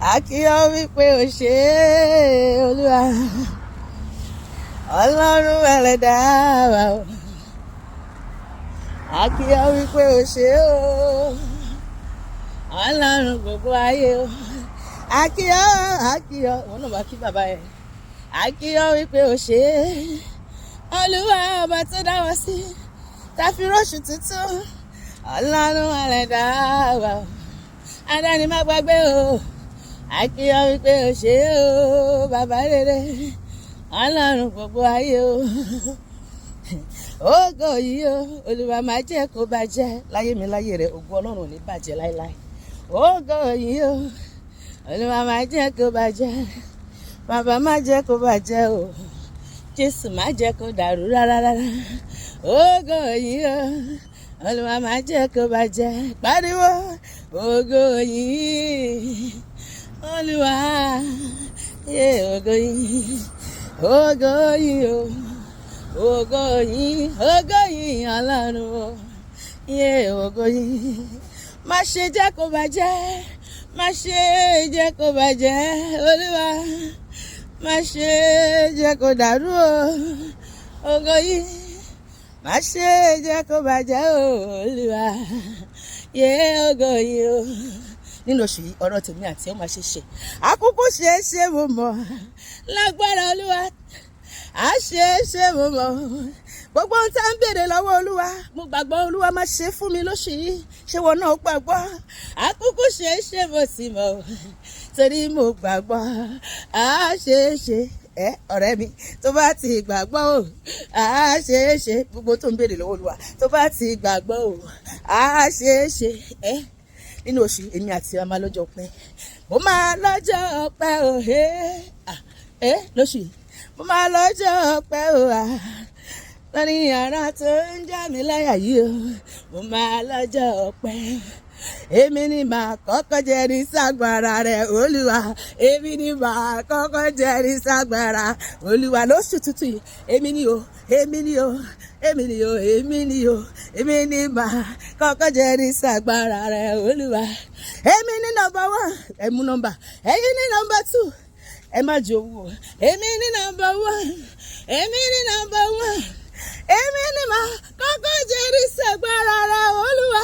Aki O wípé o ṣé Olúwa Ọlọ́run eleda wa o. Aki O wípé o ṣé o Ọlọ́run gbogbo ayé o. Aki O wọn náà bá kí bàbá ẹ. Aki O wípé o ṣé Olúwa ọba tó dá wa sí tá fi róṣù tuntun Ọlọ́run eleda wa o. Adáni má gbàgbé o. Aki O wípé o ṣé o bàbá rere Ọlọ́run gbogbo ayé o. Ògo yìí o Olúwa má jẹ́ kó bàjẹ́ láyé mi láyé rẹ̀, ògo Ọlọ́run ò ní bàjẹ́ láéláé. Ògo yìí o Olúwa má jẹ́ kó bàjẹ́, bàbá má jẹ́ kó bàjẹ́ o, Jésù má jẹ́ kó dàrú rárá. Ògo yìí o Olúwa má jẹ́ kó bàjẹ́, pariwo ògo yìí Olúwa, ògo yìí, ògo yìí o, ògo yìí, ògo yìí Ọlọ́run o, ògo yìí. Má ṣe jẹ́ kó bàjẹ́, má ṣe jẹ́ kó bàjẹ́ Olúwa, má ṣe jẹ́ kó dàrú o, ògo yìí. Má ṣe jẹ́ kó bàjẹ́ o Olúwa, ògo yìí o. Nínú oṣù yìí ọ̀rọ̀ tèmi àti ẹ̀ máa ṣe àkókò ṣe mo mọ̀ lágbára Olúwa, a ṣe mo mọ̀ gbogbo ohun tá ń béèrè lọ́wọ́ Olúwa mo gbàgbọ́ Olúwa máa ṣe fún mi lóṣù yìí, ṣé wọn náà gbàgbọ́? Àkókò ṣe mo sì mọ̀ torí mo gbàgbọ́, a ṣe ọ̀rẹ́ mi tó bá ti gbàgbọ́ o, a ṣe gbogbo tó ń béèrè lọ́wọ́ Olúwa tó bá ti gbàgbọ́ o, a ṣe nínú oṣù èmi àti ọmọ lọ́jọ́ ọpẹ́, mo máa lọ́jọ́ ọpẹ́ o lóṣù yìí mo máa lọ́jọ́ ọpẹ́ o lórí ara tó ń já mi láyà yìí o, mo máa lọ́jọ́ ọpẹ́. Èmi ni màá kọ́kọ́ jẹ́rìí ságbára rẹ̀ Olúwa, èmi ni màá kọ́kọ́ jẹ́rìí ságbára Olúwa lóṣù tuntun yìí, èmi ni o, èmi ni o, èmi ni o, èmi ni o, èmi ni màá kọ́kọ́ jẹ́rìí ságbára rẹ̀ Olúwa. Èmi ni number 1, ẹ mú nọ́mbà, ẹ̀yin ni number 2, ẹ má jowú o. Èmi ni number 1, èmi ni number 1, èmi ni màá kọ́kọ́ jẹ́rìí ságbára rẹ̀ Olúwa,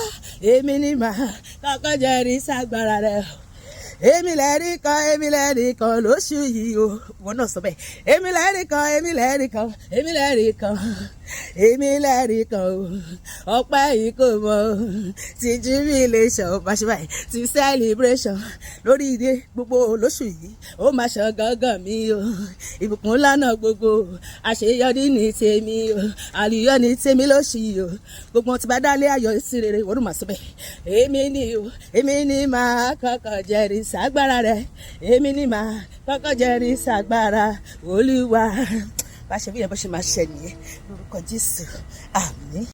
èmi ni màá kọ́kọ́ jẹ́rìí ságbára rẹ̀. Èmi lẹ́rìí kan lóṣù yìí o, wọn náà sọ bẹ́ẹ̀. Èmi lẹ́rìí kan, èmi lẹ́rìí kan, èmi lẹ́rìí kan, èmi lẹ́rìí kan o. Ọpẹ́ yìí kò mọ ti jubilation báṣubáyé ti celebration lórí ilé gbogbo lóṣù yìí ó máa ṣàn gángan mi o. Ìbùkún lánà gbogbo àṣeyọrí ní tèmi o, àlùyọ ní tèmi lóṣù yìí o. Gbogbo tí bá dálé ayọ̀ sí rere wọ́n máa sọ bẹ́ẹ̀. Èmi ni o, èmi ni màá kọ́kọ́ jẹ́rìí ságbára rẹ̀, èmi ni màá kọ́kọ́ jẹ́rìí ságbára Olúwa. Bá ṣe bí yẹn bó ṣe máa ṣẹ nìyẹn lórúkọ Jésù, àmín.